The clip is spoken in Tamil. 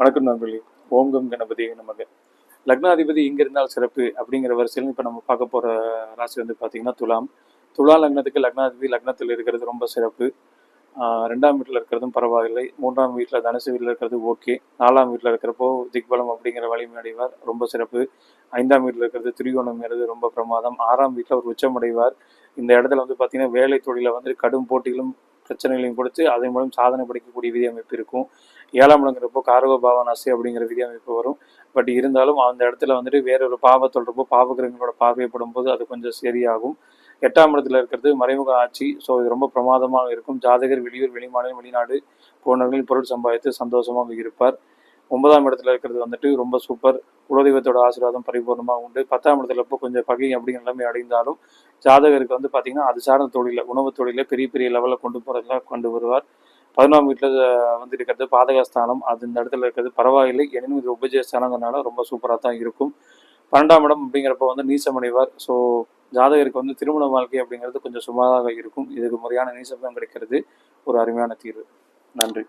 வணக்கம் நண்பர்களே. ஓம் கணபதி நமக்கு. லக்னாதிபதி இங்க இருந்தால் சிறப்பு அப்படிங்கிற வரிசையில் இப்போ நம்ம பார்க்க போற ராசி வந்து பார்த்தீங்கன்னா துலாம். துலா லக்னத்துக்கு லக்னாதிபதி லக்னத்தில் இருக்கிறது ரொம்ப சிறப்பு. 2ஆம் வீட்டில் இருக்கிறதும் பரவாயில்லை. 3ஆம் வீட்டில் தனுசு வீட்டில் இருக்கிறது ஓகே. 4ஆம் வீட்டில் இருக்கிறப்போ திக்பலம் அப்படிங்கிற வலிமை அடைவார், ரொம்ப சிறப்பு. 5ஆம் வீட்டில் இருக்கிறது திரிகோணம்ங்கிறது ரொம்ப பிரமாதம். 6ஆம் வீட்டில் ஒரு உச்சமடைவார். இந்த இடத்துல வந்து பார்த்தீங்கன்னா வேலை தொழில வந்து கடும் போட்டிகளும் பிரச்சனைகளையும் கொடுத்து அதன் மூலம் சாதனை படைக்கக்கூடிய விதி அமைப்பு இருக்கும். 7ஆம் இடங்கிறப்போ காரக பாவனாசி அப்படிங்கிற விதி அமைப்பு வரும். பட் இருந்தாலும் அந்த இடத்துல வந்துட்டு வேறொரு பாவ தொடர்போ பாவகிரகங்களோட பார்வைப்படும் போது அது கொஞ்சம் சரியாகும். 8ஆம் இடத்துல இருக்கிறது மறைமுக ஆட்சி. ஸோ இது ரொம்ப பிரமாதமாக இருக்கும். ஜாதகர் வெளியூர் வெளிமாநிலம் வெளிநாடு போனவர்களில் பொருள் சம்பாதித்து சந்தோஷமாக இருப்பார். 9ஆம் இடத்துல இருக்கிறது வந்துட்டு ரொம்ப சூப்பர். குலதெய்வத்தோட ஆசீர்வாதம் பரிபூர்ணமாக உண்டு. 10ஆம் இடத்துல இப்போ கொஞ்சம் பகை அப்படிங்கிற நிலைமை அடைந்தாலும் ஜாதகருக்கு வந்து பார்த்தீங்கன்னா அது சார்ந்த தொழில உணவு தொழில பெரிய பெரிய லெவலில் கொண்டு போகிறதுலாம் கொண்டு வருவார். 11ஆம் வீட்டில் வந்து இருக்கிறது பாதகஸ்தானம். அது இந்த இடத்துல இருக்கிறது பரவாயில்லை, எனினும் இது உபஜயஸ்தானங்கிறனால ரொம்ப சூப்பராக தான் இருக்கும். 12ஆம் இடம் அப்படிங்கிறப்ப வந்து நீசமடைவார். ஸோ ஜாதகருக்கு வந்து திருமண வாழ்க்கை அப்படிங்கிறது கொஞ்சம் சுமாராக இருக்கும். இதுக்கு முறையான நீசபலம் கிடைக்கிறது ஒரு அருமையான தீர்வு. நன்றி.